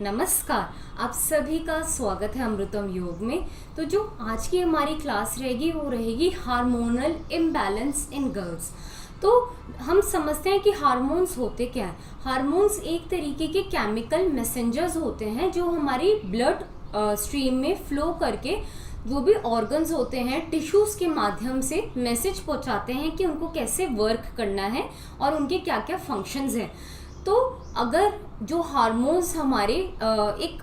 नमस्कार। आप सभी का स्वागत है अमृतम योग में। तो जो आज की हमारी क्लास रहेगी वो रहेगी हार्मोनल इम्बैलेंस इन गर्ल्स। तो हम समझते हैं कि हार्मोन्स होते क्या हैं। हार्मोन्स एक तरीके के केमिकल मैसेंजर्स होते हैं जो हमारी ब्लड स्ट्रीम में फ्लो करके जो भी ऑर्गन्स होते हैं टिश्यूज के माध्यम से मैसेज पहुंचाते हैं कि उनको कैसे वर्क करना है और उनके क्या क्या फंक्शंस हैं। तो अगर जो हार्मोन्स हमारे एक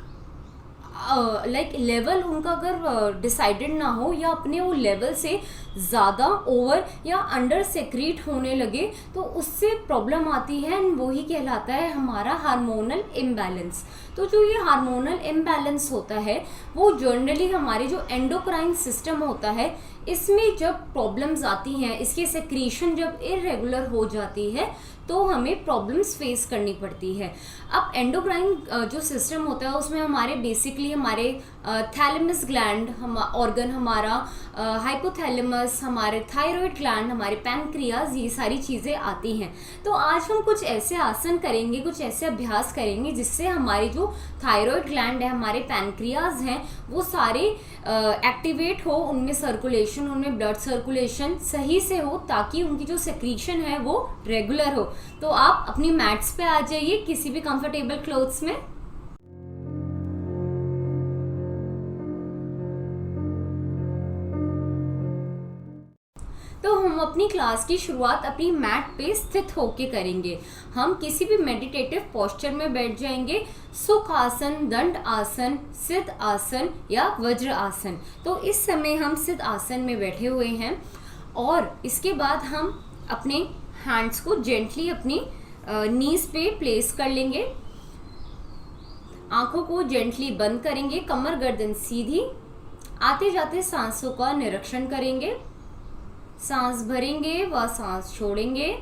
लेवल उनका अगर डिसाइडेड ना हो या अपने वो लेवल से ज़्यादा ओवर या अंडर सेक्रीट होने लगे तो उससे प्रॉब्लम आती है एंड वही कहलाता है हमारा हार्मोनल इम्बैलेंस। तो जो ये हार्मोनल इम्बैलेंस होता है वो जनरली हमारे जो एंडोक्राइन सिस्टम होता है इसमें जब प्रॉब्लम्स आती हैं, इसकी सेक्रीशन जब इरेगुलर हो जाती है तो हमें प्रॉब्लम्स फेस करनी पड़ती है। अब एंडोक्राइन जो सिस्टम होता है उसमें हमारे बेसिकली हमारे थैलेमस ग्लैंड ऑर्गन हमारा, हाइपोथैलेमस, हमारे थायराइड ग्लैंड, हमारे पैनक्रियाज, ये सारी चीज़ें आती हैं। तो आज हम कुछ ऐसे आसन करेंगे, कुछ ऐसे अभ्यास करेंगे जिससे हमारी जो थायराइड ग्लैंड है, हमारे पैनक्रियाज हैं, वो सारे एक्टिवेट हो, उनमें सर्कुलेशन, उनमें ब्लड सर्कुलेशन सही से हो ताकि उनकी जो सेक्रीशन है वो रेगुलर हो। तो आप अपनी मैट्स पे आ जाइए किसी भी कंफर्टेबल क्लोथ्स में। तो हम अपनी क्लास की शुरुआत अपनी मैट पे स्थित होके करेंगे। हम किसी भी मेडिटेटिव पोस्चर में बैठ जाएंगे, सुख आसन, दंड आसन, सिद्ध आसन या वज्र आसन। तो इस समय हम सिद्ध आसन में बैठे हुए हैं और इसके बाद हम अपने हैंड्स को जेंटली अपनी नीज पे प्लेस कर लेंगे। आंखों को जेंटली बंद करेंगे, कमर गर्दन सीधी। आते जाते सांसों का निरीक्षण करेंगे, सांस भरेंगे व सांस छोड़ेंगे।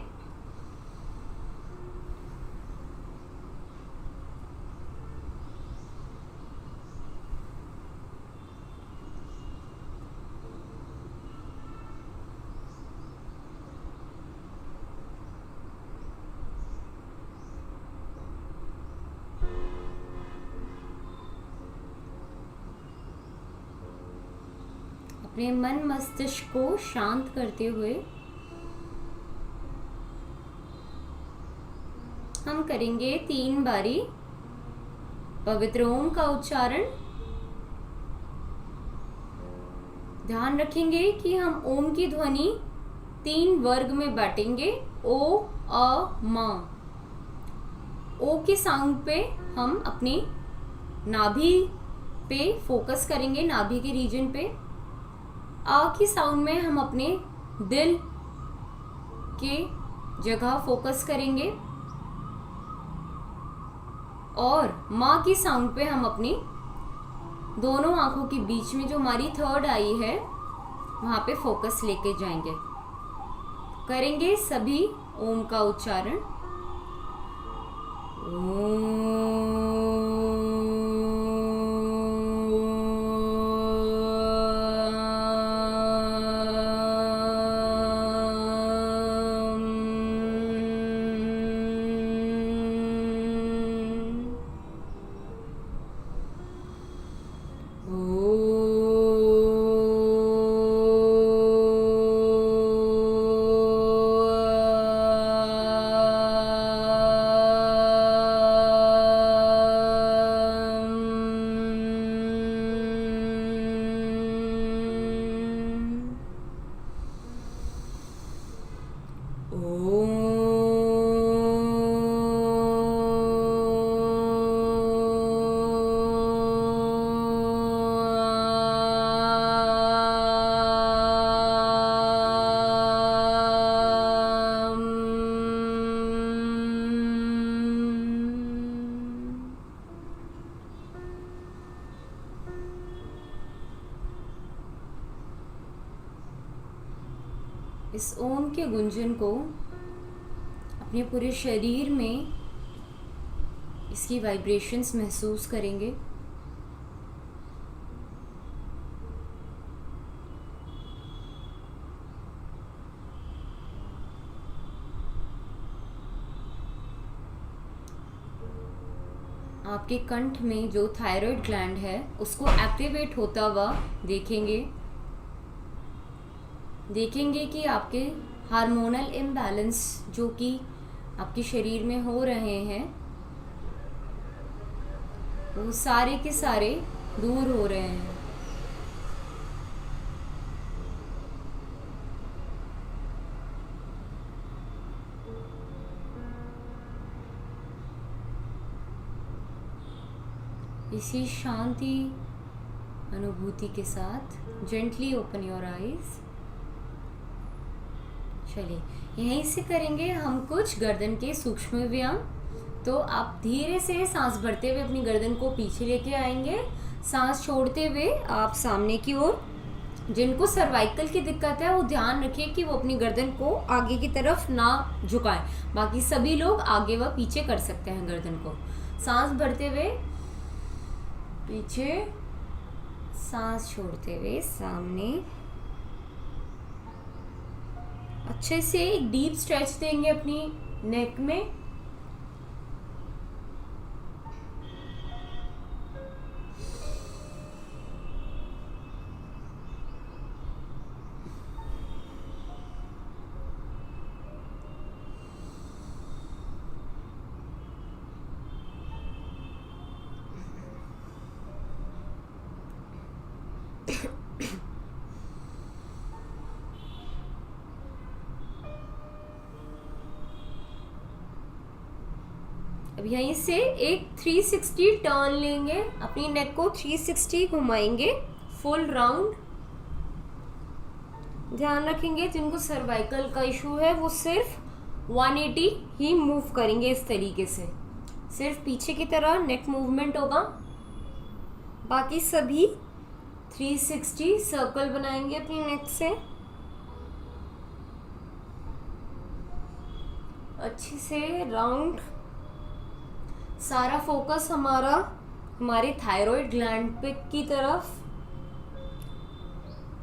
अपने मन मस्तिष्क को शांत करते हुए हम करेंगे 3 बारी पवित्र ओम का उच्चारण। ध्यान रखेंगे कि हम ओम की ध्वनि 3 वर्ग में बांटेंगे, ओ, अ, म। ओ के साउंड पे हम अपनी नाभि पे फोकस करेंगे, नाभि के रीजन पे। आ की साउंड में हम अपने दिल के जगह फोकस करेंगे और माँ की साउंड पे हम अपनी दोनों आंखों के बीच में जो हमारी थर्ड आई है वहां पे फोकस लेके जाएंगे। करेंगे सभी ओम का उच्चारण। इस ओम के गुंजन को अपने पूरे शरीर में इसकी वाइब्रेशंस महसूस करेंगे। आप आपके कंठ में जो थायराइड ग्लैंड है उसको एक्टिवेट होता हुआ देखेंगे। देखेंगे कि आपके हार्मोनल इम्बैलेंस जो कि आपके शरीर में हो रहे हैं वो सारे के सारे दूर हो रहे हैं। इसी शांति अनुभूति के साथ जेंटली ओपन योर आईज। चलिए यहीं से करेंगे हम कुछ गर्दन के सूक्ष्म व्यायाम। तो आप धीरे से सांस भरते हुए अपनी गर्दन को पीछे लेके आएंगे, सांस छोड़ते हुए आप सामने की ओर। जिनको सर्वाइकल की दिक्कत है वो ध्यान रखें कि वो अपनी गर्दन को आगे की तरफ ना झुकाएं। बाकी सभी लोग आगे व पीछे कर सकते हैं गर्दन को। सांस भरते हुए पीछे, सांस छोड़ते हुए सामने। अच्छे से एक डीप स्ट्रेच देंगे अपनी नेक में। अब यहीं से एक 360 टर्न लेंगे, अपनी नेक को 360 घुमाएंगे फुल राउंड। ध्यान रखेंगे जिनको सर्वाइकल का इशू है वो सिर्फ 180 ही मूव करेंगे। इस तरीके से सिर्फ पीछे की तरह नेक मूवमेंट होगा, बाकी सभी 360 सर्कल बनाएंगे अपनी नेक से। अच्छे से राउंड। सारा फोकस हमारा हमारे थायराइड ग्लैंड पे की तरफ,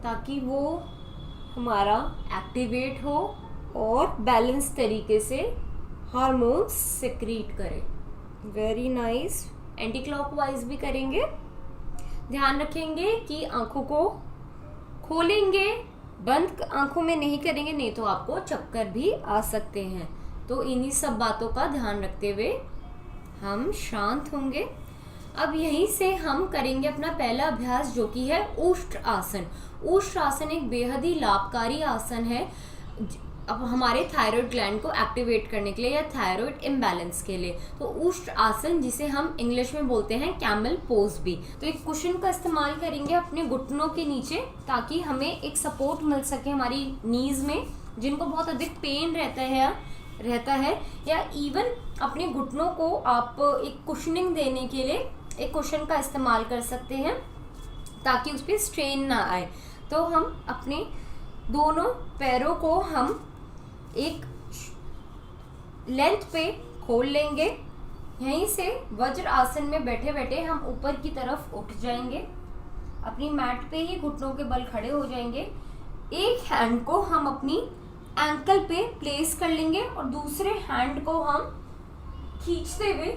ताकि वो हमारा एक्टिवेट हो और बैलेंस तरीके से हार्मोन्स सेक्रीट करे। Very nice. एंटी क्लॉकवाइज भी करेंगे। ध्यान रखेंगे कि आंखों को खोलेंगे, बंद आंखों में नहीं करेंगे, नहीं तो आपको चक्कर भी आ सकते हैं। तो इन्हीं सब बातों का ध्यान रखते हुए हम शांत होंगे। अब यहीं से हम करेंगे अपना पहला अभ्यास जो कि है ऊष्ट आसन। ऊष्ट आसन एक बेहद ही लाभकारी आसन है अब हमारे थायराइड ग्लैंड को एक्टिवेट करने के लिए या थायराइड इम्बैलेंस के लिए। तो ऊष्ट आसन जिसे हम इंग्लिश में बोलते हैं कैमल पोज भी। तो एक कुशन का इस्तेमाल करेंगे अपने घुटनों के नीचे, ताकि हमें एक सपोर्ट मिल सके हमारी नीज में। जिनको बहुत अधिक पेन रहता है या इवन अपने घुटनों को आप एक कुशनिंग देने के लिए एक कुशन का इस्तेमाल कर सकते हैं, ताकि उस पर स्ट्रेन ना आए। तो हम अपने दोनों पैरों को हम एक लेंथ पे खोल लेंगे। यहीं से वज्र आसन में बैठे बैठे हम ऊपर की तरफ उठ जाएंगे। अपनी मैट पे ही घुटनों के बल खड़े हो जाएंगे। एक हैंड को हम अपनी एंकल पे प्लेस कर लेंगे और दूसरे हैंड को हम खींचते हुए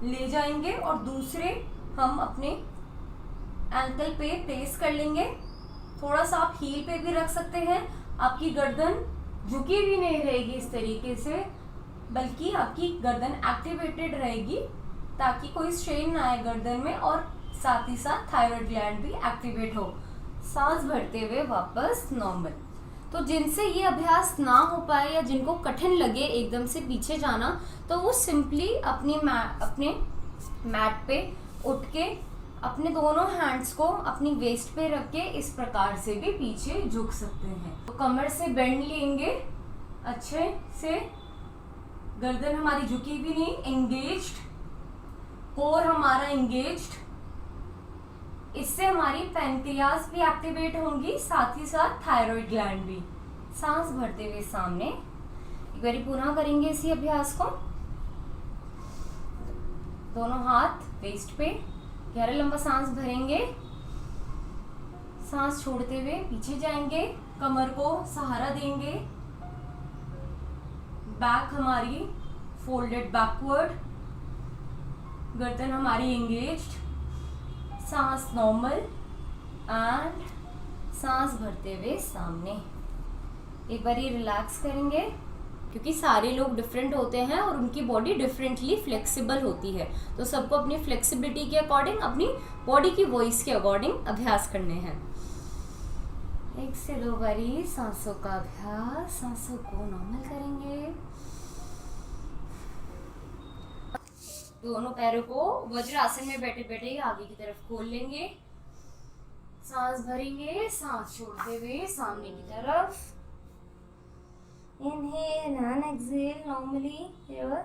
ले जाएंगे और दूसरे हम अपने एंकल पे प्लेस कर लेंगे। थोड़ा सा आप हील पे भी रख सकते हैं। आपकी गर्दन झुकी भी नहीं रहेगी इस तरीके से, बल्कि आपकी गर्दन एक्टिवेटेड रहेगी, ताकि कोई स्ट्रेन ना आए गर्दन में और साथ ही साथ थायराइड ग्लैंड भी एक्टिवेट हो। सांस भरते हुए वापस नॉर्मल। तो जिनसे ये अभ्यास ना हो पाए या जिनको कठिन लगे एकदम से पीछे जाना, तो वो सिंपली अपने मैट पे उठ के अपने दोनों हैंड्स को अपनी वेस्ट पे रख के इस प्रकार से भी पीछे झुक सकते हैं। तो कमर से बेंड लेंगे अच्छे से, गर्दन हमारी झुकी भी नहीं, एंगेज्ड, कोर हमारा एंगेज्ड। इससे हमारी पैनक्रियाज भी एक्टिवेट होंगी, साथ ही साथ थायराइड ग्लैंड भी। सांस भरते हुए सामने एक बार पुनः करेंगे इसी अभ्यास को। दोनों हाथ वेस्ट पे, गहरा लंबा सांस भरेंगे। सांस छोड़ते हुए पीछे जाएंगे, कमर को सहारा देंगे, बैक हमारी फोल्डेड बैकवर्ड, गर्दन हमारी एंगेज्ड, सांस नॉर्मल एंड सांस भरते हुए सामने। एक बार ये रिलैक्स करेंगे क्योंकि सारे लोग डिफरेंट होते हैं और उनकी बॉडी डिफरेंटली फ्लेक्सिबल होती है, तो सबको अपनी फ्लेक्सिबिलिटी के अकॉर्डिंग, अपनी बॉडी की वॉइस के अकॉर्डिंग अभ्यास करने हैं। 1 से 2 बारी सांसों का अभ्यास। सांसों को नॉर्मल करेंगे। दोनों पैरों को वज्रासन में बैठे बैठे आगे की तरफ खोल लेंगे। सांस भरेंगे, सांस छोड़ते हुए सामने की तरफ। Inhale and exhale normally here.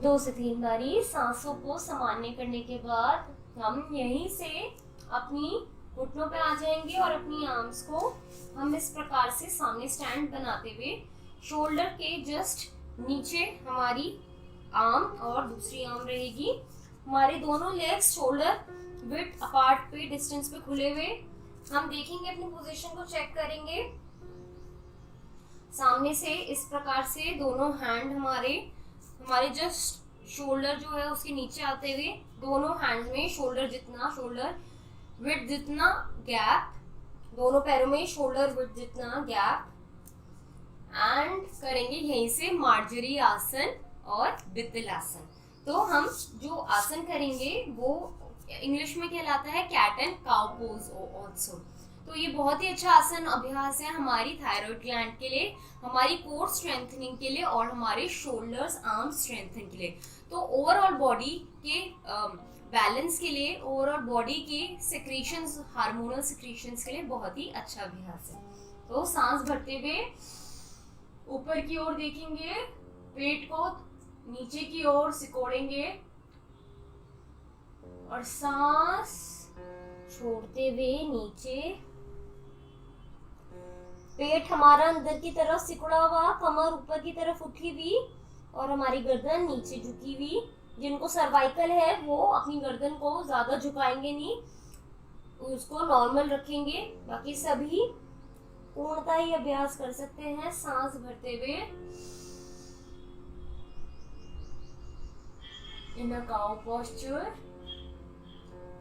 दो से 3 बारी सांसों को सामान्य करने के बाद हम यहीं से अपनी घुटनों पे आ जाएंगे और अपनी आर्म्स को हम इस प्रकार से सामने स्टैंड बनाते हुए शोल्डर के जस्ट नीचे हमारी आर्म और दूसरी आर्म रहेगी। हमारे दोनों लेग्स शोल्डर विड्थ अपार्ट पे डिस्टेंस पे खुले हुए। हम देखेंगे, अपनी पोजीशन को चेक करेंगे। सामने से इस प्रकार से दोनों हैंड हमारे जस्ट शोल्डर जो है उसके नीचे आते हुए दोनों हैंड में शोल्डर विड्थ जितना गैप, दोनों पैरों में शोल्डर विड्थ जितना गैप, एंड करेंगे यहीं से मार्जरी आसन और बितल आसन। तो हम जो आसन करेंगे वो इंग्लिश में कहलाता है cat and cow pose also. तो ये बहुत ही अच्छा आसन अभ्यास है हमारी थायराइड ग्लैंड के लिए, हमारी कोर स्ट्रेंथनिंग के लिए और हमारे शोल्डर्स आर्म स्ट्रेंथनिंग के लिए। तो ओवरऑल बॉडी के बैलेंस के लिए, ओवरऑल बॉडी के सिक्रीशंस, हार्मोनल सिक्रीशंस के लिए बहुत ही अच्छा अभ्यास है। तो सांस भरते हुए ऊपर की ओर देखेंगे, पेट को नीचे की ओर सिकोड़ेंगे और सांस छोड़ते हुए नीचे। पेट हमारा अंदर की तरफ सिकुड़ा हुआ, कमर ऊपर की तरफ उठी हुई और हमारी गर्दन नीचे झुकी हुई। जिनको सर्वाइकल है वो अपनी गर्दन को ज्यादा झुकाएंगे नहीं, उसको नॉर्मल रखेंगे। बाकी सभी पूर्णता ही अभ्यास कर सकते हैं। सांस भरते हुए इन अ काउ पोस्चर,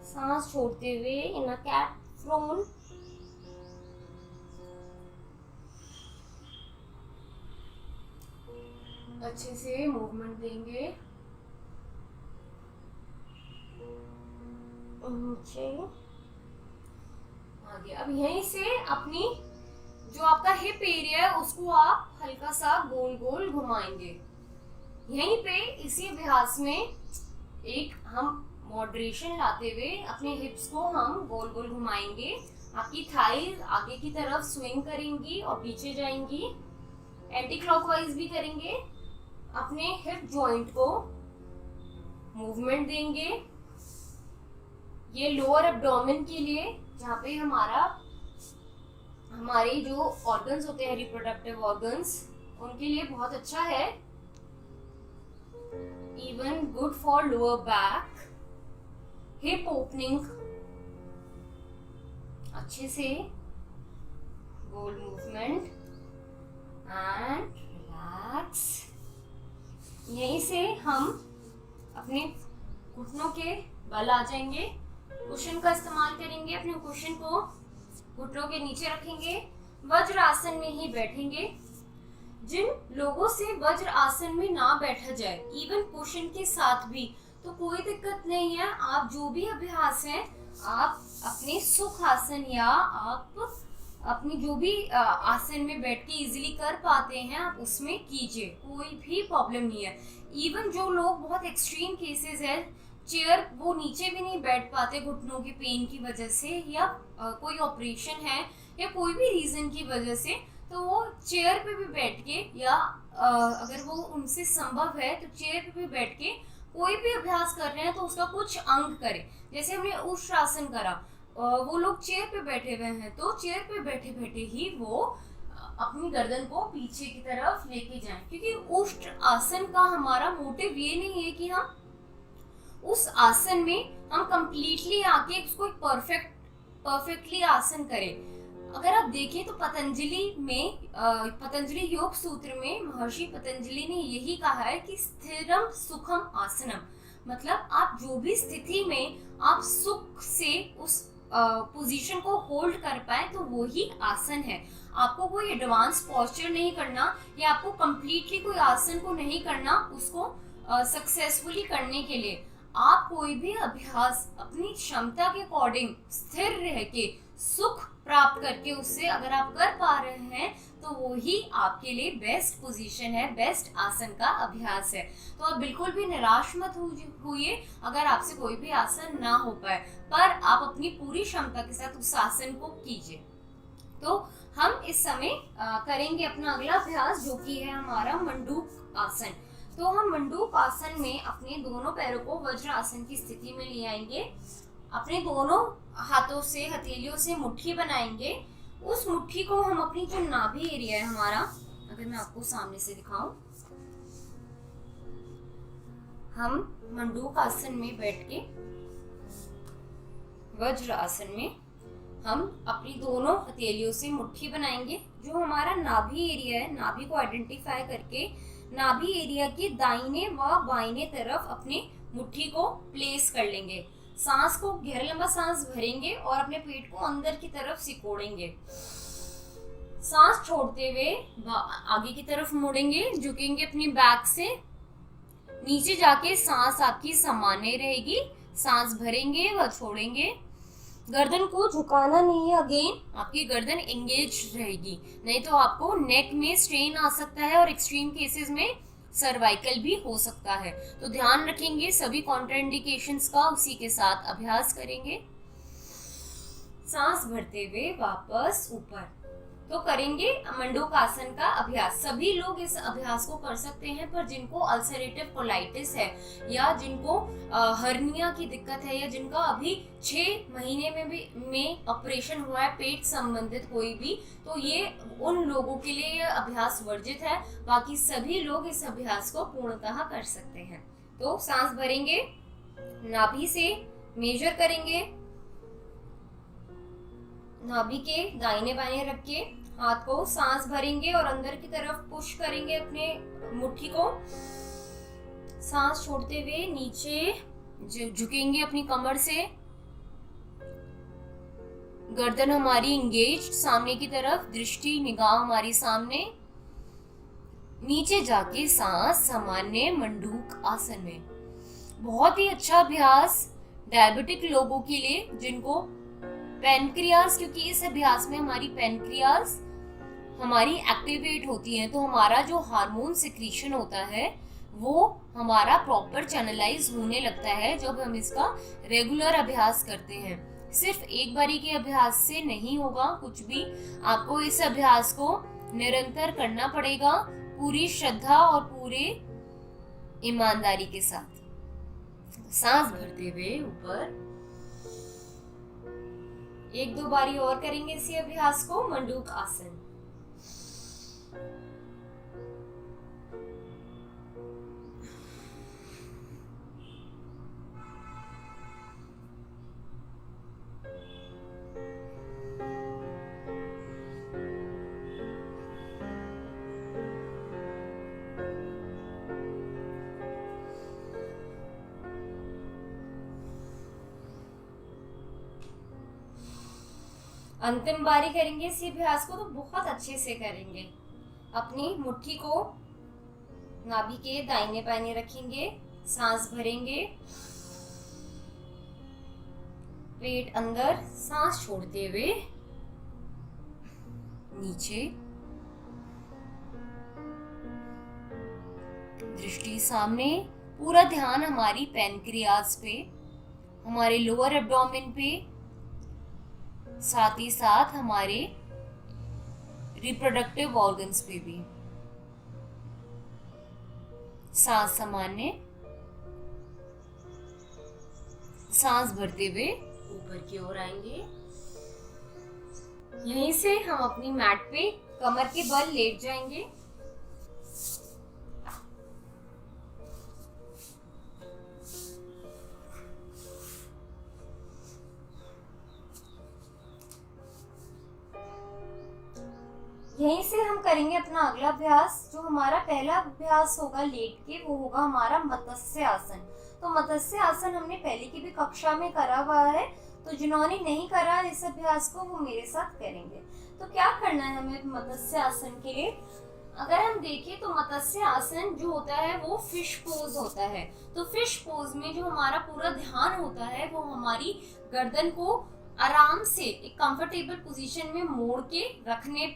सांस छोड़ते हुए इन अ कैट थ्रोन। अच्छे से मूवमेंट देंगे नीचे आगे। अब यहीं से अपनी जो आपका हिप एरिया है उसको आप हल्का सा गोल गोल घुमाएंगे। यहीं पे इसी अभ्यास में एक हम मॉडरेशन लाते हुए अपने हिप्स को हम गोल गोल घुमाएंगे। आपकी थाइज आगे की तरफ स्विंग करेंगी और पीछे जाएंगी। एंटी क्लॉकवाइज भी करेंगे। अपने हिप जॉइंट को मूवमेंट देंगे। ये लोअर एब्डोमेन के लिए, जहाँ पे हमारे जो ऑर्गन्स होते हैं, रिप्रोडक्टिव ऑर्गन्स, उनके लिए बहुत अच्छा है। Even good for lower back, hip opening. अच्छे से गोल मूवमेंट एंड रिलैक्स। यहीं से हम अपने घुटनों के बल आ जाएंगे। कुशन का इस्तेमाल करेंगे। अपने कुशन को घुटनों के नीचे रखेंगे, वज्र आसन में ही बैठेंगे। जिन लोगों से वज्र आसन में ना बैठा जाए, इवन कुशन के साथ भी, तो कोई दिक्कत नहीं है। आप जो भी अभ्यास है आप अपने सुख आसन या आप अपनी जो भी आसन में बैठ के इजीली कर पाते हैं आप उसमें कीजिए, कोई भी प्रॉब्लम नहीं है। इवन जो लोग बहुत एक्सट्रीम केसेस है चेयर वो नीचे भी नहीं बैठ पाते घुटनों के पेन की वजह से, या कोई ऑपरेशन है या कोई भी रीजन की वजह से, तो वो चेयर पे भी बैठ के या अगर वो उनसे संभव है तो चेयर पे भी बैठ के कोई भी अभ्यास कर रहे हैं तो उसका कुछ अंग करे। जैसे हमने उष्ट्रासन करा, वो लोग चेयर पे बैठे हुए हैं तो चेयर पे बैठे बैठे ही वो अपनी गर्दन को पीछे की तरफ लेके जाएं, क्योंकि उष्ट आसन का हमारा मोटिव ये नहीं है कि हम उस आसन में हम कंप्लीटली आके उसको परफेक्टली आसन करें। अगर आप देखें तो पतंजलि योग सूत्र में महर्षि पतंजलि ने यही कहा है कि स्थिरम सुखम आसनम, मतलब आप जो भी स्थिति में आप सुख से उस पोजीशन को होल्ड कर पाए तो वो ही आसन है। आपको कोई एडवांस पोस्चर नहीं करना या आपको कंप्लीटली कोई आसन को नहीं करना उसको सक्सेसफुली करने के लिए। आप कोई भी अभ्यास अपनी क्षमता के अकॉर्डिंग स्थिर रह के सुख प्राप्त करके उससे अगर आप कर पा रहे हैं तो वो ही आपके लिए बेस्ट पोजीशन है, बेस्ट आसन का अभ्यास है। तो आप बिल्कुल भी निराश मत होइए अगर आपसे कोई भी आसन ना हो पाए, पर आप अपनी पूरी क्षमता के साथ उस आसन को कीजिए। तो हम इस समय करेंगे अपना अगला अभ्यास जो कि है हमारा मंडूक आसन। तो हम मंडूक आसन में अपने दोनों पैरों को वज्र आसन की स्थिति में ले आएंगे, अपने दोनों हाथों से हथेलियों से मुट्ठी बनाएंगे। उस मुट्ठी को हम अपनी जो नाभि एरिया है हमारा, अगर मैं आपको सामने से दिखाऊं, हम मंडूक आसन में बैठ के वज्र आसन में हम अपनी दोनों हथेलियों से मुट्ठी बनाएंगे। जो हमारा नाभि एरिया है, नाभि को आइडेंटिफाई करके नाभि एरिया के दाहिने व बाइने तरफ अपने मुट्ठी को प्लेस कर लेंगे। सांस को गहरा लंबा सांस भरेंगे और अपने पेट को अंदर की तरफ सिकोड़ेंगे। सांस छोड़ते हुए आगे की तरफ मुड़ेंगे, झुकेंगे अपनी बैक से नीचे जाके। सांस आपकी सामान्य रहेगी, सांस भरेंगे व छोड़ेंगे। गर्दन को झुकाना नहीं है, अगेन आपकी गर्दन एंगेज रहेगी, नहीं तो आपको नेक में स्ट्रेन आ सकता है और एक्सट्रीम केसेस में सर्वाइकल भी हो सकता है। तो ध्यान रखेंगे सभी कॉन्ट्राइंडिकेशंस का, उसी के साथ अभ्यास करेंगे। सांस भरते हुए वापस ऊपर। तो करेंगे मंडूक आसन का अभ्यास। सभी लोग इस अभ्यास को कर सकते हैं, पर जिनको अल्सरेटिव कोलाइटिस है या जिनको हर्निया की दिक्कत है या जिनका अभी 6 महीने में ऑपरेशन हुआ है पेट संबंधित कोई भी, तो ये उन लोगों के लिए यह अभ्यास वर्जित है। बाकी सभी लोग इस अभ्यास को पूर्णतः कर सकते हैं। तो सांस भरेंगे, नाभि से मेजर करेंगे, नाभि के दाहिने बाएं रख के हाथ को सांस भरेंगे और अंदर की तरफ पुश करेंगे अपने मुट्ठी को। सांस छोड़ते हुए नीचे झुकेंगे अपनी कमर से, गर्दन हमारी इंगेज सामने की तरफ, दृष्टि निगाह हमारी सामने। नीचे जाके सांस सामान्य मंडूक आसन में। बहुत ही अच्छा अभ्यास डायबिटिक लोगों के लिए जिनको पैनक्रियाज, क्योंकि इस अभ्यास में हमारी पैनक्रियाज हमारी एक्टिवेट होती है, तो हमारा जो हार्मोन सिक्रीशन होता है वो हमारा प्रॉपर चैनलाइज होने लगता है जब हम इसका रेगुलर अभ्यास करते हैं। सिर्फ एक बारी के अभ्यास से नहीं होगा कुछ भी, आपको इस अभ्यास को निरंतर करना पड़ेगा पूरी श्रद्धा और पूरे ईमानदारी के साथ। सांस भरते हुए ऊपर। 1-2 बारी और करेंगे इसी अभ्यास को, मंडूक आसन। अंतिम बारी करेंगे इसी अभ्यास को, तो बहुत अच्छे से करेंगे। अपनी मुट्ठी को नाभि के दाहिने बाएं रखेंगे, सांस भरेंगे, पेट अंदर, सांस छोड़ते हुए नीचे, दृष्टि सामने, पूरा ध्यान हमारी पैनक्रियाज पे, हमारे लोअर एब्डोमेन पे, साथ ही साथ हमारे रिप्रोडक्टिव ऑर्गन्स पे भी। सांस सामान्य, सांस भरते हुए ऊपर की ओर आएंगे। यहीं से हम अपनी मैट पे कमर के बल लेट जाएंगे। यहीं से हम करेंगे अपना अगला अभ्यास। जो हमारा पहला अभ्यास होगा लेट के, वो होगा हमारा मत्स्य आसन। तो मत्स्य आसन हमने पहले की भी कक्षा में करा हुआ है, तो जिन्होंने नहीं करा इस अभ्यास को वो मेरे साथ करेंगे। तो क्या करना है हमें मत्स्य आसन के लिए? अगर हम देखें तो मत्स्य आसन जो होता है वो फिश पोज होता है। तो फिश पोज में जो हमारा पूरा ध्यान होता है वो हमारी गर्दन को आराम से एक कंफर्टेबल पोजीशन में मोड़ के रखने,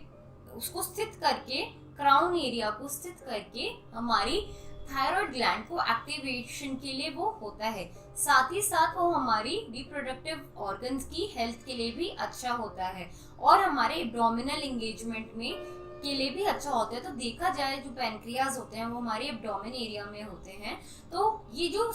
उसको स्थित करके, क्राउन एरिया को स्थित करके हमारी थायराइड ग्लैंड को एक्टिवेशन के लिए वो होता है। साथ ही साथ वो हमारी रिप्रोडक्टिव ऑर्गन्स की हेल्थ के लिए भी अच्छा होता है और हमारे एब्डोमिनल एंगेजमेंट में के लिए भी अच्छा होता है। तो देखा जाए जो पैनक्रियाज होते हैं वो हमारे एब्डोमेन एरिया में होते हैं। तो ये जो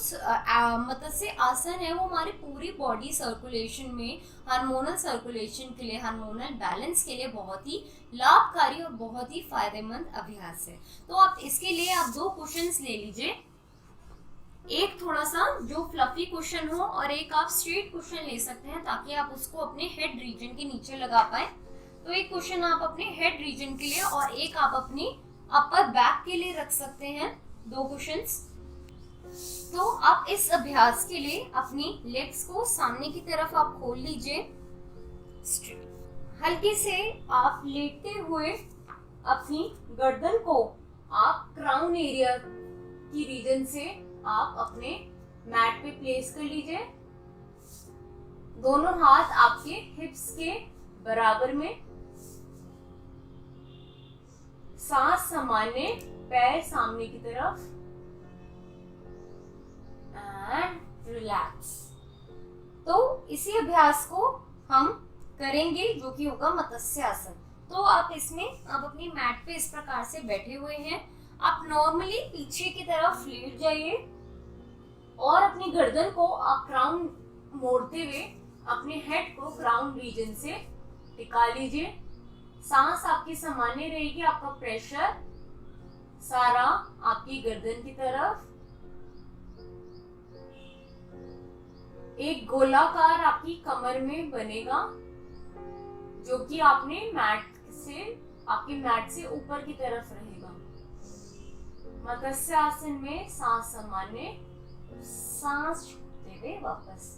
मत्स्य आसन है वो हमारी पूरी बॉडी सर्कुलेशन में, हार्मोनल सर्कुलेशन के लिए, हार्मोनल बैलेंस के लिए बहुत ही लाभकारी और बहुत ही फायदेमंद अभ्यास है। तो आप इसके लिए आप 2 क्वेश्चंस ले लीजिए, एक थोड़ा सा जो फ्लफी क्वेश्चन हो और एक आप स्ट्रेट क्वेश्चन ले सकते हैं ताकि आप उसको अपने हेड रीजन के नीचे लगा पाए। तो एक क्वेश्चन आप अपने हेड रीजन के लिए और एक आप अपनी अपर बैक के लिए रख सकते हैं, 2 क्वेश्चंस। तो आप इस अभ्यास के लिए अपनी लेग्स को सामने की तरफ आप खोल लीजिए। हल्के से आप लेटते हुए अपनी गर्दन को आप क्राउन एरिया की रीजन से आप अपने मैट पे प्लेस कर लीजिए। दोनों हाथ आपके हिप्स के बराबर में, सांस सामान्य, पैर सामने की तरफ एंड रिलैक्स। तो इसी अभ्यास को हम करेंगे जो कि होगा मत्स्य आसन। तो आप इसमें आप अपनी मैट पे इस प्रकार से बैठे हुए हैं, आप नॉर्मली पीछे की तरफ लेट जाइए और अपनी गर्दन को आप क्राउन मोड़ते हुए अपने हेड को क्राउन रीजन से टिका लीजिए। सांस आपकी सामान्य रहेगी, आपका प्रेशर सारा आपकी गर्दन की तरफ। एक गोलाकार आपकी कमर में बनेगा जो कि आपने आपके मैट से ऊपर की तरफ रहेगा। मत्स्य आसन में सांस सामान्य, सांस छोड़ते हुए वापस।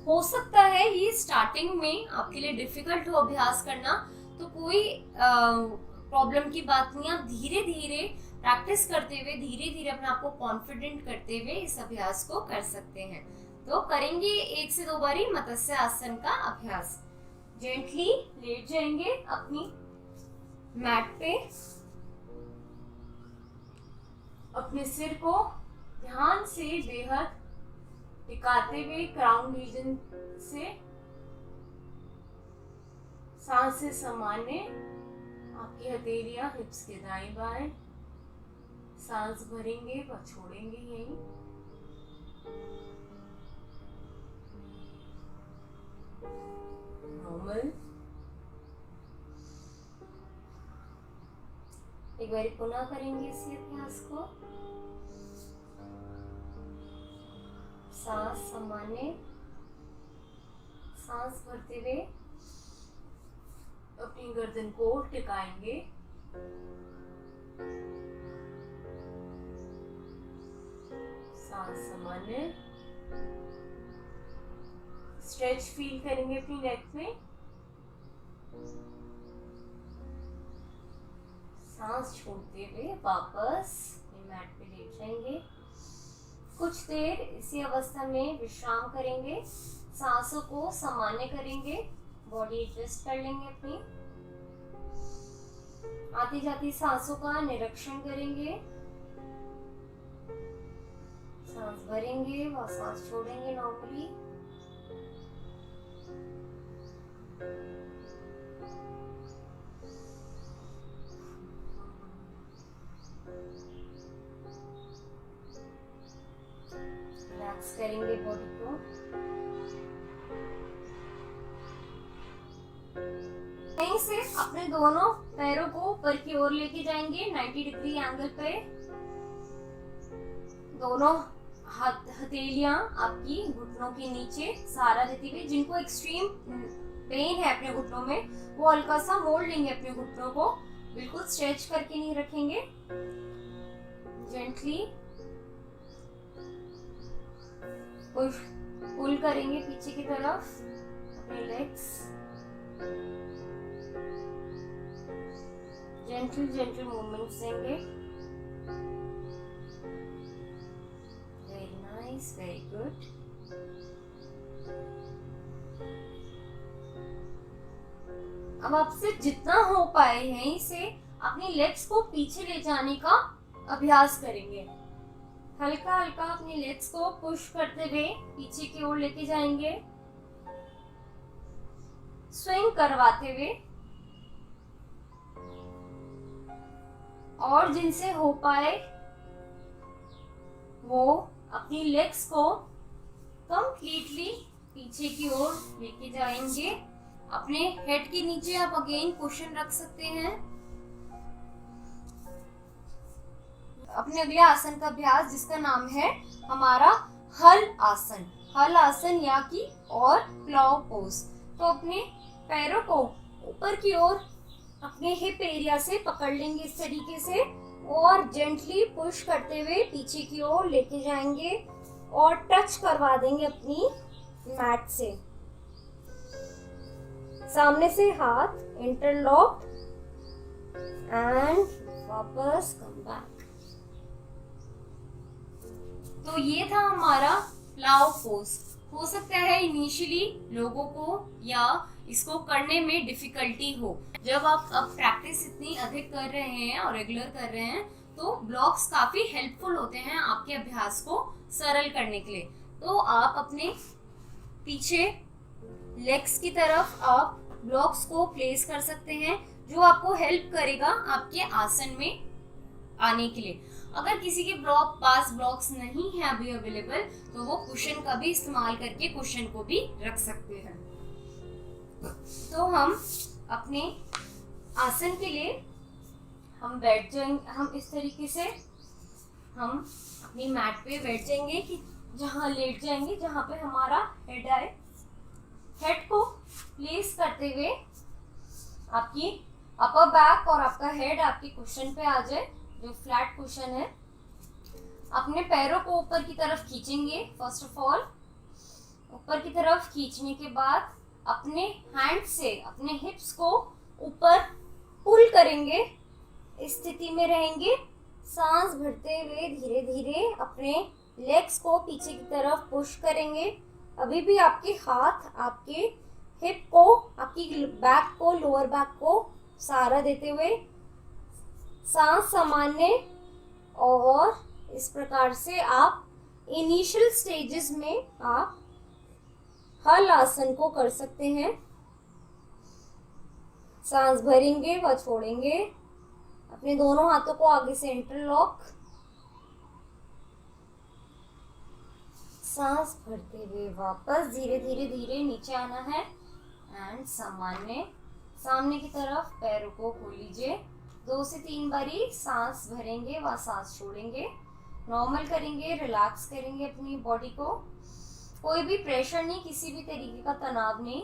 हो सकता है ये स्टार्टिंग में आपके लिए डिफिकल्ट हो अभ्यास करना, तो कोई प्रॉब्लम की बात नहीं। आप धीरे धीरे प्रैक्टिस करते हुए, धीरे धीरे अपने आप को कॉन्फिडेंट करते हुए इस अभ्यास को कर सकते हैं। तो करेंगे 1 से 2 बारी मत्स्य आसन का अभ्यास। जेंटली लेट जाएंगे अपनी मैट पे, अपने सिर को ध्यान से बेहद टिकाते हुए क्राउन रीजन से, सांस से सामान्य, आपकी हथेलियां हिप्स के दाएं बाएं, सांस भरेंगे व छोड़ेंगे यहीं। नॉर्मल। एक बार पुनः करेंगे इसी अभ्यास को। सांस सामान्य, सांस भरते हुए अपनी गर्दन को टिकाएंगे। सांस सामान्य, स्ट्रेच फील करेंगे अपनी नेक में। सांस छोड़ते हुए वापस मैट पे लेट जाएंगे। कुछ देर इसी अवस्था में विश्राम करेंगे, सांसों को सामान्य करेंगे, बॉडी एडजस्ट कर लेंगे अपनी। आती जाती सांसों का निरीक्षण करेंगे। सांस भरेंगे व सांस छोड़ेंगे नॉर्मली। रिलैक्स करेंगे बॉडी को। यहीं से अपने दोनों पैरों को ऊपर की ओर लेके जाएंगे 90 डिग्री एंगल पे। दोनों हथेलियां आपकी घुटनों के नीचे सहारा देती हुई। जिनको एक्सट्रीम पेन है अपने घुटनों में, वो हल्का सा मोड़ लेंगे अपने घुटनों को, बिल्कुल स्ट्रेच करके नहीं रखेंगे। जेंटली पुल करेंगे पीछे की तरफ अपने लेग्स। जेंटल मूवमेंट्स देंगे। Very nice, very good. अब आपसे जितना हो पाए यहीं से अपनी लेग्स को पीछे ले जाने का अभ्यास करेंगे। हल्का हल्का अपनी लेग्स को पुश करते हुए पीछे की ओर लेके जाएंगे, स्विंग करवाते हुए। और जिनसे हो पाए वो अपनी लेग्स को कंप्लीटली पीछे की ओर लेके जाएंगे। अपने हेड के नीचे आप अगेन कुशन रख सकते हैं। अपने अगले आसन का अभ्यास जिसका नाम है हमारा हल आसन। हल आसन या कि और प्लाव पोज। तो अपने पैरों को ऊपर की ओर अपने हिप एरिया से पकड़ लेंगे इस तरीके से और जेंटली पुश करते हुए पीछे की ओर लेके जाएंगे और टच करवा देंगे अपनी मैट से। सामने से हाथ इंटरलॉक एंड वापस कम बैक। तो ये था हमारा प्लाव पोज। हो सकता है इनिशियली लोगों को या इसको करने में डिफिकल्टी हो। जब आप अब प्रैक्टिस इतनी अधिक कर रहे हैं और रेगुलर कर रहे हैं तो ब्लॉक्स काफी हेल्पफुल होते हैं आपके अभ्यास को सरल करने के लिए। तो आप अपने पीछे लेग्स की तरफ आप ब्लॉक्स को प्लेस कर सकते हैं जो आपको हेल्प करेगा आपके आसन में आने के लिए। अगर किसी के पास ब्लॉक्स नहीं है अभी अवेलेबल तो वो कुशन का भी इस्तेमाल करके कुशन को भी रख सकते हैं। तो हम अपने आसन के लिए हम बैठ जाएंगे। हम इस तरीके से हम अपनी मैट पे बैठ जाएंगे कि जहाँ लेट जाएंगे जहाँ पे हमारा हेड आए। हेड को प्लेस करते हुए आपकी अपर बैक और आपका हेड आपके कुशन पे आ जाए, जो फ्लैट कुशन है। अपने पैरों को ऊपर की तरफ खींचेंगे। फर्स्ट ऑफ ऑल ऊपर की तरफ खींचने के बाद अपने हैंड से अपने हिप्स को ऊपर पुल करेंगे। इस स्थिति में रहेंगे। सांस भरते हुए धीरे धीरे अपने लेग्स को पीछे की तरफ पुश करेंगे। अभी भी आपके हाथ आपके हिप को, आपकी बैक को, लोअर बैक को सहारा देते हुए सांस सामान्य। और इस प्रकार से आप इनिशियल स्टेजेस में आप हल आसन को कर सकते हैं। सांस भरेंगे व छोड़ेंगे। अपने दोनों हाथों को आगे से इंटरलॉक। सांस भरते हुए वापस धीरे धीरे धीरे नीचे आना है एंड सामान्य। सामने की तरफ पैरों को खोल लीजिए। 2 से 3 बारी सांस भरेंगे व सांस छोड़ेंगे। नॉर्मल करेंगे, रिलैक्स करेंगे अपनी बॉडी को। कोई भी प्रेशर नहीं, किसी भी तरीके का तनाव नहीं।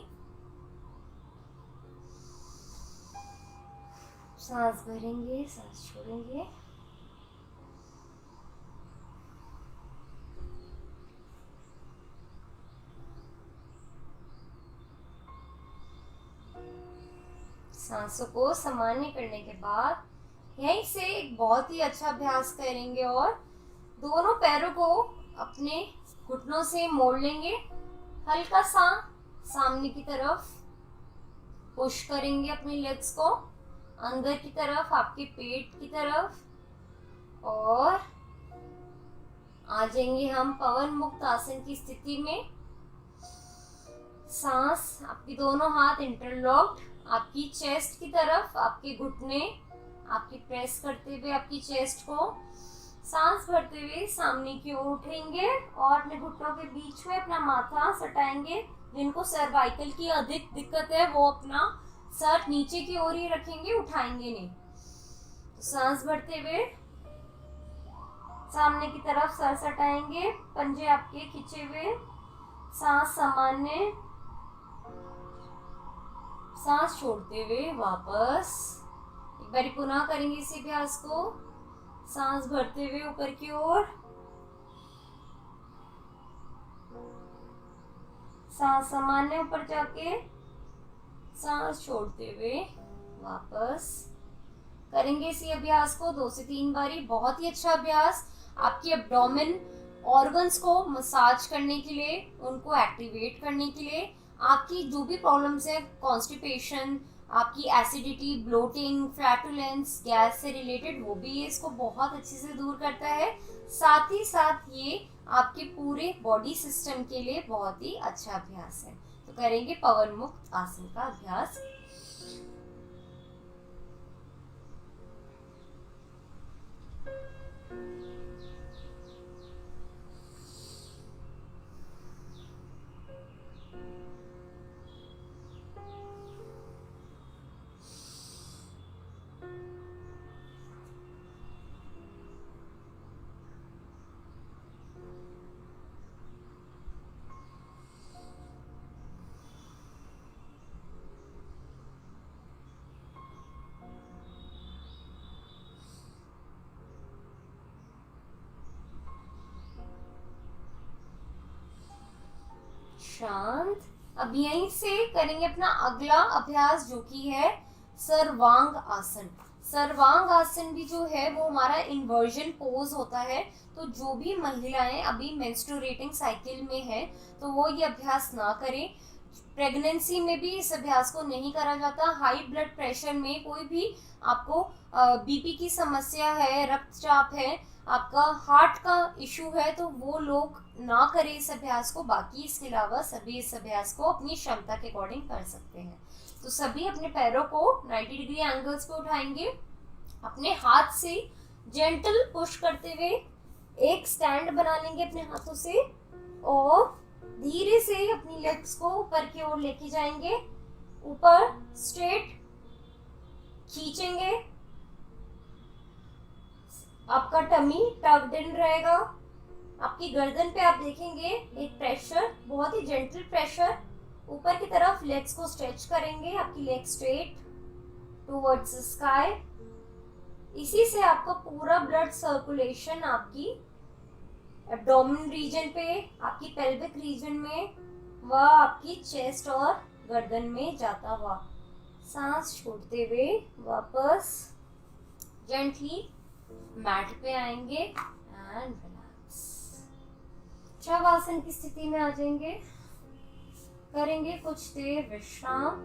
सांस भरेंगे, सांस छोड़ेंगे। सांसों को सामान्य करने के बाद यहीं से एक बहुत ही अच्छा अभ्यास करेंगे और दोनों पैरों को अपने घुटनों से मोड़ लेंगे। हल्का सा सामने की तरफ पुश करेंगे अपनी लेग्स को अंदर की तरफ, आपके पेट की तरफ, और आ जाएंगे हम पवन मुक्त आसन की स्थिति में। सांस, आपकी दोनों हाथ इंटरलॉक्ड, आपकी चेस्ट की तरफ, आपके घुटने आपकी प्रेस करते हुए आपकी चेस्ट को। सांस भरते हुए सामने की ओर उठेंगे और अपने घुटनों के बीच में अपना माथा सटाएंगे। जिनको सर्वाइकल की अधिक दिक्कत है वो अपना सर नीचे की ओर ही रखेंगे, उठाएंगे नहीं। तो सांस भरते हुए सामने की तरफ सर सटाएंगे, पंजे आपके खींचे हुए, सांस सामान्य, सांस छोड़ते हुए वापस। एक बार पुनः करेंगे इसी अभ्यास को। सांस भरते हुए ऊपर की ओर, सांस सामान्य ऊपर जाके, सांस छोड़ते हुए वापस। करेंगे इसी अभ्यास को 2 से 3 बारी। बहुत ही अच्छा अभ्यास आपकी एब्डोमेन ऑर्गन्स को मसाज करने के लिए, उनको एक्टिवेट करने के लिए, आपकी जो भी प्रॉब्लम्स है, कॉन्स्टिपेशन, आपकी एसिडिटी, ब्लोटिंग, फ्लैटुलेंस, गैस से रिलेटेड, वो भी ये इसको बहुत अच्छे से दूर करता है। साथ ही साथ ये आपके पूरे बॉडी सिस्टम के लिए बहुत ही अच्छा अभ्यास है। तो करेंगे पवन मुक्त आसन का अभ्यास। शांत। अब यहीं से करेंगे अपना अगला अभ्यास जो कि है सर्वांग आसन। सर्वांग आसन भी जो है वो हमारा इन्वर्जन पोज होता है। तो जो भी महिलाएं अभी मेंस्ट्रुएटिंग साइकिल में है तो वो ये अभ्यास ना करें। प्रेगनेंसी में भी इस अभ्यास को नहीं करा जाता। हाई ब्लड प्रेशर में, कोई भी आपको बीपी की समस्या है, रक्तचाप है, आपका हार्ट का इशू है, तो वो लोग ना करें इस अभ्यास को। बाकी इसके अलावा सभी इस अभ्यास को अपनी क्षमता के अकॉर्डिंग कर सकते हैं। तो सभी अपने पैरों को 90 डिग्री एंगल्स पे उठाएंगे, अपने हाथ से जेंटल पुश करते हुए एक स्टैंड बना लेंगे अपने हाथों से और धीरे से अपनी लेग्स को ऊपर की ओर लेके जाएंगे। ऊपर स्ट्रेट खींचेंगे, आपका टमी टक्ड इन रहेगा। आपकी गर्दन पे आप देखेंगे एक प्रेशर, बहुत ही जेंटल प्रेशर। ऊपर की तरफ लेग्स को स्ट्रेच करेंगे, आपकी लेग स्ट्रेट टुवर्ड्स स्काई। इसी से आपका पूरा ब्लड सर्कुलेशन आपकी एब्डोमेन रीजन पे, आपकी पेल्विक रीजन में व आपकी चेस्ट और गर्दन में जाता हुआ। सांस छोड़ते हुए वापस जेंटली मैट पे आएंगे एंड रिलैक्स। शवासन की स्थिति में आ जाएंगे। करेंगे कुछ देर विश्राम।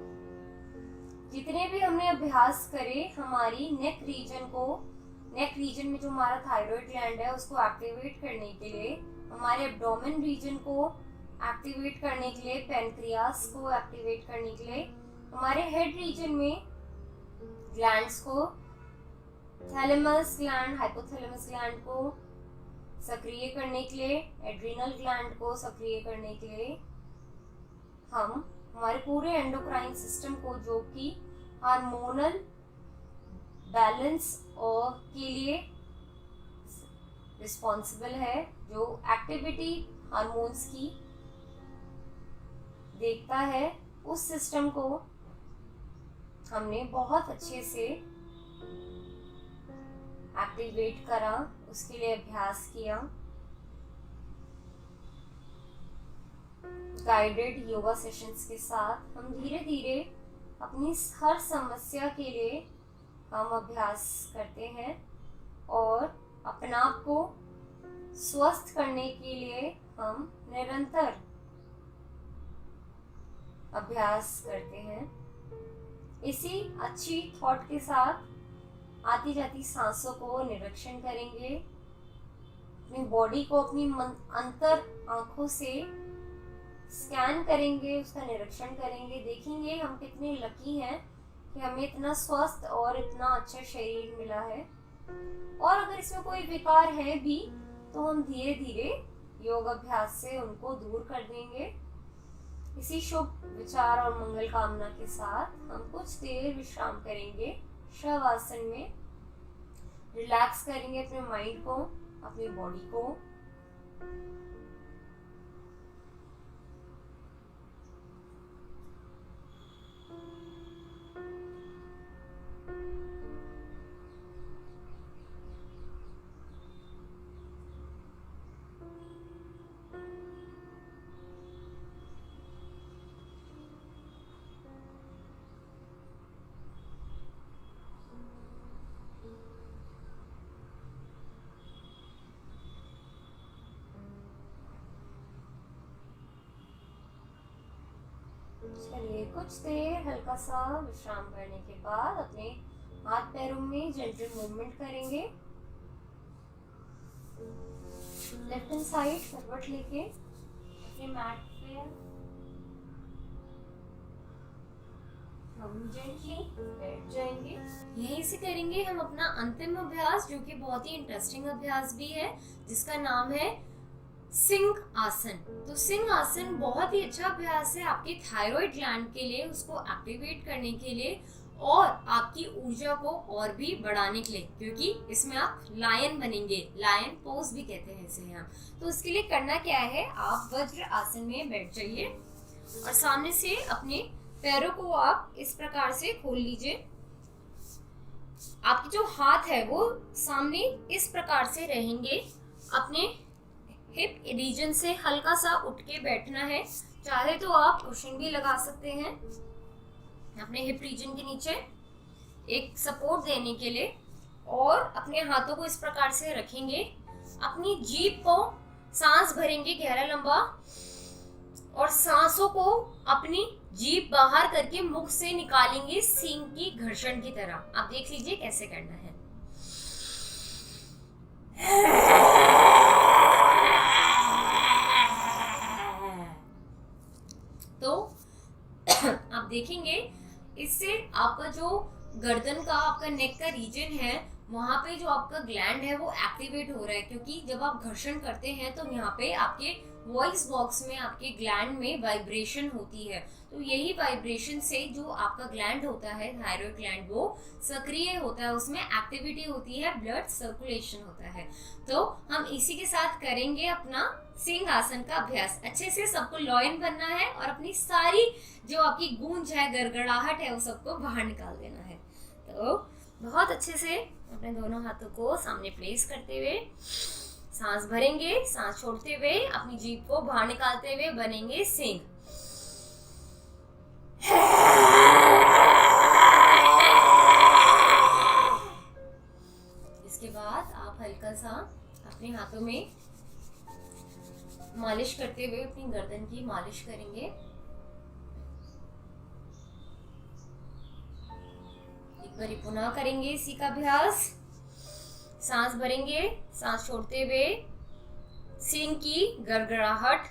जितने भी हमने अभ्यास करे, हमारी नेक रीजन में जो हमारा थायराइड ग्लैंड है उसको एक्टिवेट करने के लिए, हमारे एब्डोमेन रीजन को एक्टिवेट करने के लिए, पैनक्रियास को एक्टिवेट करने के लिए, हमारे हेड रीजन में ग्लैंड्स को, थैलेमस ग्लैंड, हाइपोथैलेमस ग्लैंड को सक्रिय करने के लिए, एड्रिनल ग्लैंड को सक्रिय करने के लिए, हम हमारे पूरे एंडोक्राइन सिस्टम को, जो कि हार्मोनल बैलेंस और के लिए रिस्पॉन्सिबल है, जो एक्टिविटी हार्मोन्स की देखता है, उस सिस्टम को हमने बहुत अच्छे से एक्टिवेट करा, उसके लिए अभ्यास किया। गाइडेड योगा सेशंस के साथ हम धीरे धीरे अपनी हर समस्या के लिए हम अभ्यास करते हैं और अपने आप को स्वस्थ करने के लिए हम निरंतर अभ्यास करते हैं। इसी अच्छी थॉट के साथ आती जाती सांसों को निरीक्षण करेंगे। अपनी बॉडी को अपनी अंतर आंखों से स्कैन करेंगे, उसका निरीक्षण करेंगे, देखेंगे हम कितने लकी हैं कि हमें इतना स्वस्थ और इतना अच्छा शरीर मिला है। और अगर इसमें कोई विकार है भी तो हम धीरे धीरे योग अभ्यास से उनको दूर कर देंगे। इसी शुभ विचार और मंगल कामना के साथ हम कुछ देर विश्राम करेंगे शवासन में। रिलैक्स करेंगे अपने माइंड को, अपनी बॉडी को। चलिए, कुछ देर हल्का सा विश्राम करने के बाद अपने हाथ पैरों में जेंटल मूवमेंट करेंगे। लेफ्ट हैंड साइड करवट लेके अपने मैट पे हम जेंटली बैठ जाएंगे। यहीं से करेंगे हम अपना अंतिम अभ्यास, जो कि बहुत ही इंटरेस्टिंग अभ्यास भी है, जिसका नाम है सिंह आसन। तो सिंह आसन बहुत ही अच्छा अभ्यास है आपके थायराइड ग्लैंड के लिए, उसको एक्टिवेट करने के लिए और आपकी ऊर्जा को और भी बढ़ाने के लिए, क्योंकि इसमें आप लायन बनेंगे। लायन पोज भी कहते हैं इसे हम। तो उसके लिए करना क्या है, आप वज्र आसन में बैठ जाइए और सामने से अपने पैरों को आप इस प्रकार से खोल लीजिए। आपके जो हाथ है वो सामने इस प्रकार से रहेंगे। अपने हिप रीजन से हल्का सा उठ के बैठना है। चाहे तो आप कुशन भी लगा सकते हैं अपने हिप रीजन के नीचे एक सपोर्ट देने के लिए, और अपने हाथों को इस प्रकार से रखेंगे। अपनी जीभ को सांस भरेंगे गहरा लंबा, और सांसों को अपनी जीभ बाहर करके मुख से निकालेंगे सींग की घर्षण की तरह। आप देख लीजिए कैसे करना है। तो आप देखेंगे इससे आपका जो गर्दन का, आपका नेक का रीजन है, वहां पे जो आपका ग्लैंड है वो एक्टिवेट हो रहा है, क्योंकि जब आप घर्षण करते हैं तो यहाँ पे आपके वॉइस बॉक्स में, आपके ग्लैंड में वाइब्रेशन होती है। तो यही वाइब्रेशन से जो आपका ग्लैंड होता है, थायराइड ग्लैंड, वो सक्रिय होता है, उसमें एक्टिविटी होती है, ब्लड सर्कुलेशन होता है। तो हम इसी के साथ करेंगे अपना सिंह आसन का अभ्यास। अच्छे से सबको लॉयन बनना है और अपनी सारी जो आपकी गूंज है, गड़गड़ाहट है, वो सबको बाहर निकाल देना है। तो बहुत अच्छे से अपने दोनों हाथों को सामने प्लेस करते हुए सांस भरेंगे, सांस छोड़ते हुए अपनी जीभ को बाहर निकालते हुए बनेंगे सिंह। इसके बाद आप हल्का सा अपने हाथों में मालिश करते हुए अपनी गर्दन की मालिश करेंगे। एक बार पुनः करेंगे इसी का अभ्यास। सांस भरेंगे, सांस छोड़ते हुए सिंह की गड़गड़ाहट।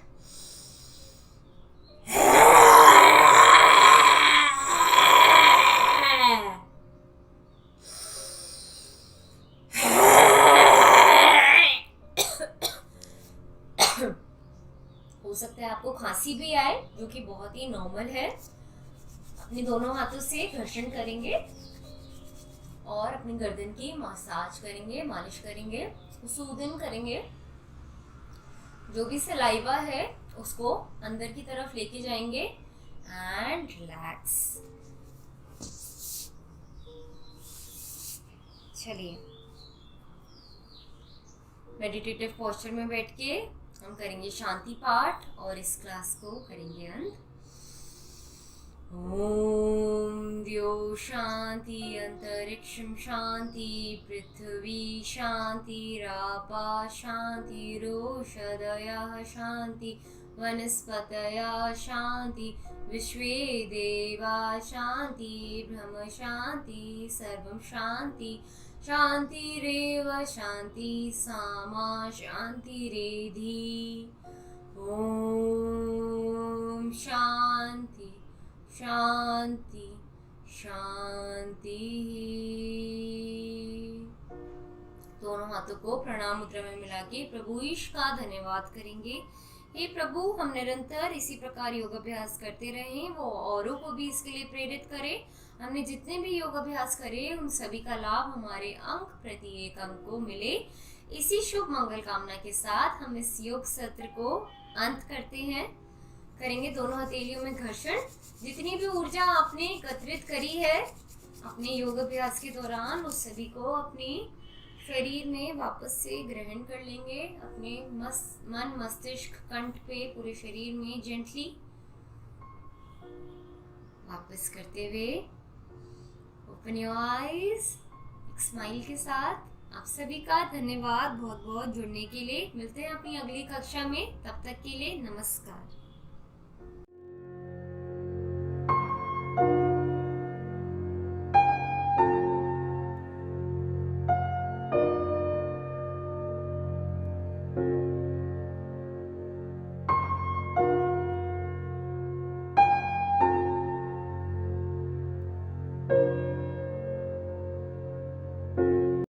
हो सकता है आपको खांसी भी आए, जो कि बहुत ही नॉर्मल है। अपने दोनों हाथों से घर्षण करेंगे और अपनी गर्दन की मसाज करेंगे, मालिश करेंगे, सूदन करेंगे। जो भी सलाइवा है उसको अंदर की तरफ लेके जाएंगे एंड रिलैक्स। चलिए, मेडिटेटिव पोस्चर में बैठ के हम करेंगे शांति पाठ और इस क्लास को करेंगे अंत। ओम द्यो शांति, अंतरिक्षम शांति, पृथ्वी शांति, रापा शांति, रोषधयः शांति, वनस्पतयः शांति, विश्वे देवा शांति, ब्रह्म शांति, सर्वं शांति। शांतिरेव शांति सामा शांतिरेधि। ओम शांति शांति शांति। दोनों हाथों को प्रणाम मुद्रा में मिला के प्रभु ईश का धन्यवाद करेंगे। हे प्रभु, हम निरंतर इसी प्रकार योग अभ्यास करते रहें, वो औरों को भी इसके लिए प्रेरित करें। हमने जितने भी योग अभ्यास करे उन सभी का लाभ हमारे अंक प्रति एक अंक को मिले। इसी शुभ मंगल कामना के साथ हम इस योग सत्र को अंत करते हैं। करेंगे दोनों हथेलियों में घर्षण। जितनी भी ऊर्जा आपने एकत्रित करी है अपने योग अभ्यास के दौरान, उस सभी को अपनी शरीर में वापस से ग्रहण कर लेंगे। अपने मन मस्तिष्क कंठ पे पूरे शरीर में जेंटली वापस करते हुए ओपन योर आईज, एक स्माइल के साथ। आप सभी का धन्यवाद बहुत बहुत जुड़ने के लिए। मिलते हैं अपनी अगली कक्षा में, तब तक के लिए नमस्कार।